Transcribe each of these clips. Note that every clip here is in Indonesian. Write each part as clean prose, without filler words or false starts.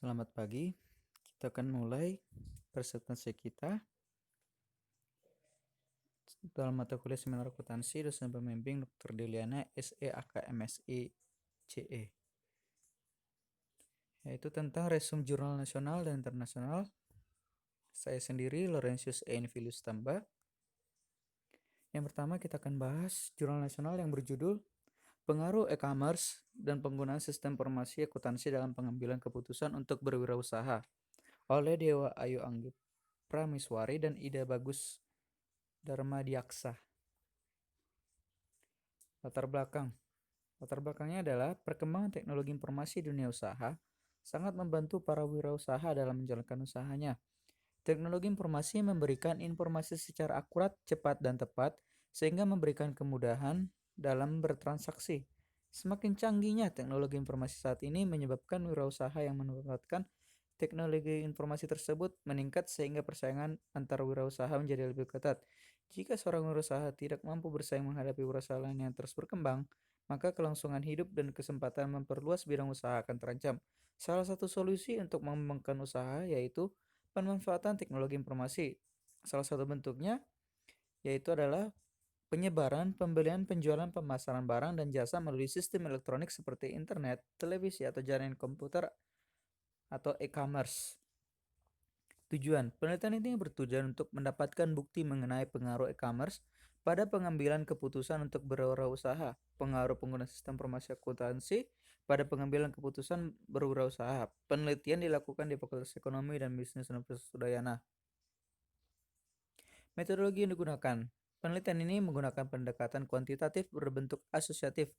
Selamat pagi, kita akan mulai presentasi kita dalam mata kuliah seminar akuntansi dosen pembimbing Dr. Deliana SEAK MSI CE, yaitu tentang resume jurnal nasional dan internasional. Saya sendiri Laurentius Envilius Tamba. Yang pertama kita akan bahas jurnal nasional yang berjudul Pengaruh e-commerce dan penggunaan sistem informasi akuntansi dalam pengambilan keputusan untuk berwirausaha oleh Dewa Ayu Anggi Prameswari dan Ida Bagus Darmadiaksa. Latar belakangnya adalah perkembangan teknologi informasi dunia usaha sangat membantu para wirausaha dalam menjalankan usahanya. Teknologi informasi memberikan informasi secara akurat, cepat, dan tepat, sehingga memberikan kemudahan dalam bertransaksi. Semakin canggihnya teknologi informasi saat ini menyebabkan wirausaha yang memanfaatkan teknologi informasi tersebut meningkat sehingga persaingan antar wirausaha menjadi lebih ketat. Jika seorang wirausaha tidak mampu bersaing menghadapi wirausaha lain yang terus berkembang, maka kelangsungan hidup dan kesempatan memperluas bidang usaha akan terancam. Salah satu solusi untuk mengembangkan usaha yaitu pemanfaatan teknologi informasi. Salah satu bentuknya yaitu adalah penyebaran, pembelian, penjualan, pemasaran barang dan jasa melalui sistem elektronik seperti internet, televisi, atau jaringan komputer atau e-commerce. Tujuan penelitian ini bertujuan untuk mendapatkan bukti mengenai pengaruh e-commerce pada pengambilan keputusan untuk berwirausaha, pengaruh penggunaan sistem informasi akuntansi pada pengambilan keputusan berwirausaha. Penelitian dilakukan di Fakultas Ekonomi dan Bisnis Universitas Udayana. Metodologi yang digunakan. Penelitian ini menggunakan pendekatan kuantitatif berbentuk asosiatif.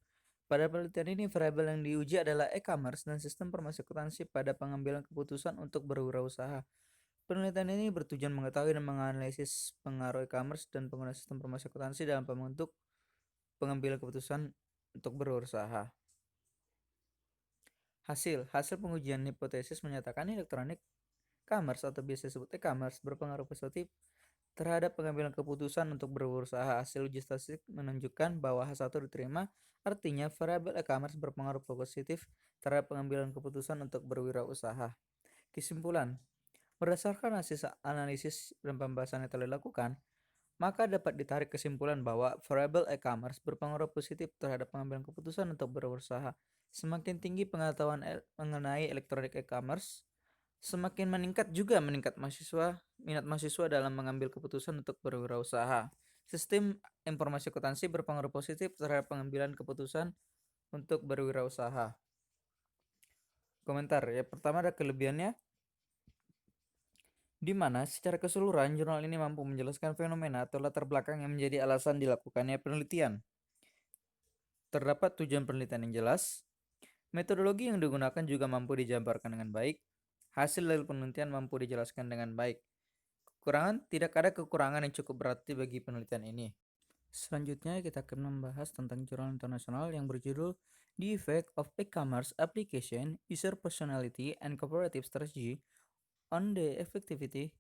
Pada penelitian ini, variabel yang diuji adalah e-commerce dan sistem informasi akuntansi pada pengambilan keputusan untuk berwirausaha. Penelitian ini bertujuan mengetahui dan menganalisis pengaruh e-commerce dan penggunaan sistem informasi akuntansi dalam membentuk pengambilan keputusan untuk berwirausaha. Hasil pengujian hipotesis menyatakan elektronik commerce atau biasa disebut e-commerce berpengaruh positif terhadap pengambilan keputusan untuk berwirausaha. Hasil uji statistik menunjukkan bahwa H1 diterima, artinya variabel e-commerce berpengaruh positif terhadap pengambilan keputusan untuk berwirausaha. Kesimpulan, berdasarkan hasil analisis dan pembahasan yang telah dilakukan, maka dapat ditarik kesimpulan bahwa variabel e-commerce berpengaruh positif terhadap pengambilan keputusan untuk berwirausaha. Semakin tinggi pengetahuan mengenai elektronik e-commerce, semakin meningkat minat mahasiswa dalam mengambil keputusan untuk berwirausaha. Sistem informasi akuntansi berpengaruh positif terhadap pengambilan keputusan untuk berwirausaha. Komentar, ya pertama ada kelebihannya, di mana secara keseluruhan jurnal ini mampu menjelaskan fenomena atau latar belakang yang menjadi alasan dilakukannya penelitian. Terdapat tujuan penelitian yang jelas, metodologi yang digunakan juga mampu dijabarkan dengan baik, hasil dari penelitian mampu dijelaskan dengan baik. Tidak ada kekurangan yang cukup berarti bagi penelitian ini. Selanjutnya kita akan membahas tentang jurnal internasional yang berjudul The Effect of E-commerce Application, User Personality, and Cooperative Strategy on the Effectivity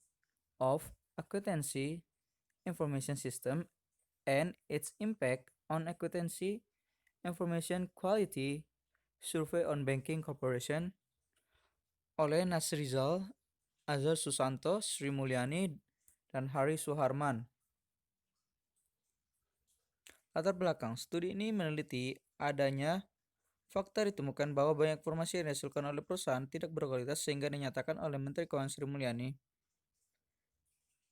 of Accountancy Information System and its Impact on Accountancy Information Quality Survey on Banking Corporation oleh Nasrizal, Azhar Susanto, Sri Mulyani, dan Hari Suharman. Latar belakang studi ini meneliti adanya fakta ditemukan bahwa banyak informasi yang dihasilkan oleh perusahaan tidak berkualitas sehingga dinyatakan oleh Menteri Keuangan Sri Mulyani.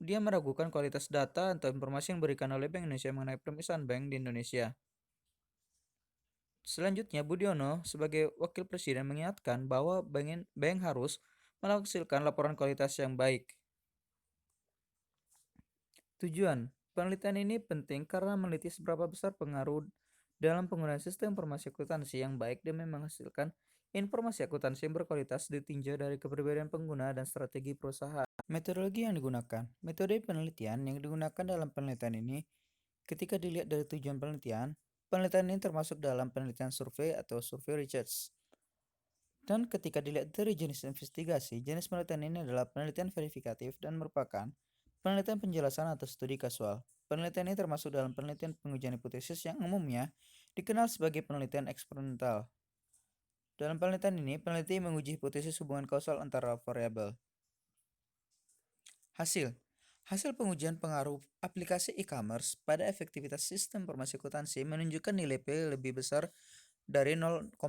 Dia meragukan kualitas data atau informasi yang diberikan oleh Bank Indonesia mengenai pemisahan bank di Indonesia. Selanjutnya, Budiono sebagai Wakil Presiden mengingatkan bahwa bank harus menghasilkan laporan kualitas yang baik. Tujuan penelitian ini penting karena meneliti seberapa besar pengaruh dalam penggunaan sistem informasi akuntansi yang baik demi menghasilkan informasi akuntansi yang berkualitas ditinjau dari kepribadian pengguna dan strategi perusahaan. Metodologi yang digunakan. Metode penelitian yang digunakan dalam penelitian ini, ketika dilihat dari tujuan penelitian ini termasuk dalam penelitian survei atau survei research. Dan ketika dilihat dari jenis investigasi, jenis penelitian ini adalah penelitian verifikatif dan merupakan penelitian penjelasan atau studi kasual. Penelitian ini termasuk dalam penelitian pengujian hipotesis yang umumnya dikenal sebagai penelitian eksperimental. Dalam penelitian ini, peneliti menguji hipotesis hubungan kausal antara variabel. Hasil pengujian pengaruh aplikasi e-commerce pada efektivitas sistem informasi akuntansi menunjukkan nilai P lebih besar dari 0,05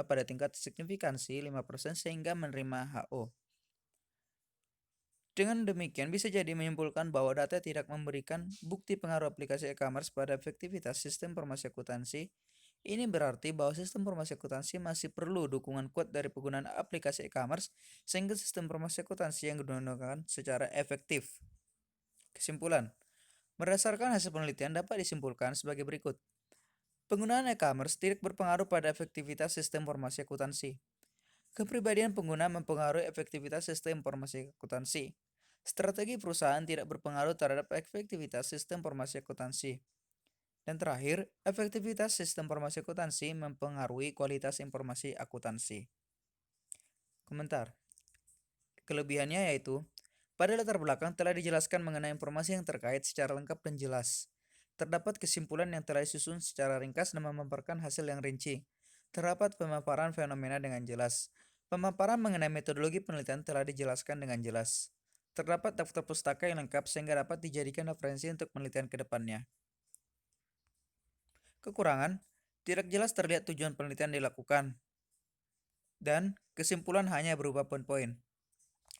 pada tingkat signifikansi 5% sehingga menerima HO. Dengan demikian, bisa jadi menyimpulkan bahwa data tidak memberikan bukti pengaruh aplikasi e-commerce pada efektivitas sistem informasi akuntansi. Ini berarti bahwa sistem informasi akuntansi masih perlu dukungan kuat dari penggunaan aplikasi e-commerce sehingga sistem informasi akuntansi yang digunakan secara efektif. Kesimpulan, berdasarkan hasil penelitian dapat disimpulkan sebagai berikut. Penggunaan e-commerce tidak berpengaruh pada efektivitas sistem informasi akuntansi. Kepribadian pengguna mempengaruhi efektivitas sistem informasi akuntansi. Strategi perusahaan tidak berpengaruh terhadap efektivitas sistem informasi akuntansi. Dan terakhir, efektivitas sistem informasi akuntansi mempengaruhi kualitas informasi akuntansi. Komentar. Kelebihannya yaitu, pada latar belakang telah dijelaskan mengenai informasi yang terkait secara lengkap dan jelas. Terdapat kesimpulan yang telah disusun secara ringkas dan memaparkan hasil yang rinci. Terdapat pemaparan fenomena dengan jelas. Pemaparan mengenai metodologi penelitian telah dijelaskan dengan jelas. Terdapat daftar pustaka yang lengkap sehingga dapat dijadikan referensi untuk penelitian ke depannya. Kekurangan, tidak jelas terlihat tujuan penelitian dilakukan. Dan kesimpulan hanya berupa poin-poin.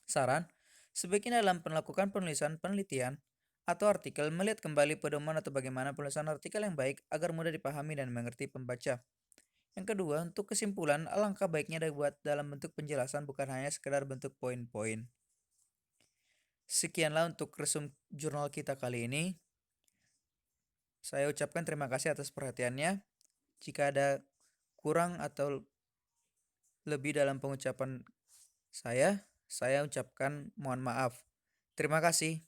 Saran, sebaiknya dalam melakukan penulisan penelitian atau artikel melihat kembali pedoman atau bagaimana penulisan artikel yang baik agar mudah dipahami dan mengerti pembaca. Yang kedua, untuk kesimpulan, alangkah baiknya dibuat dalam bentuk penjelasan bukan hanya sekedar bentuk poin-poin. Sekianlah untuk resum jurnal kita kali ini. Saya ucapkan terima kasih atas perhatiannya. Jika ada kurang atau lebih dalam pengucapan saya ucapkan mohon maaf. Terima kasih.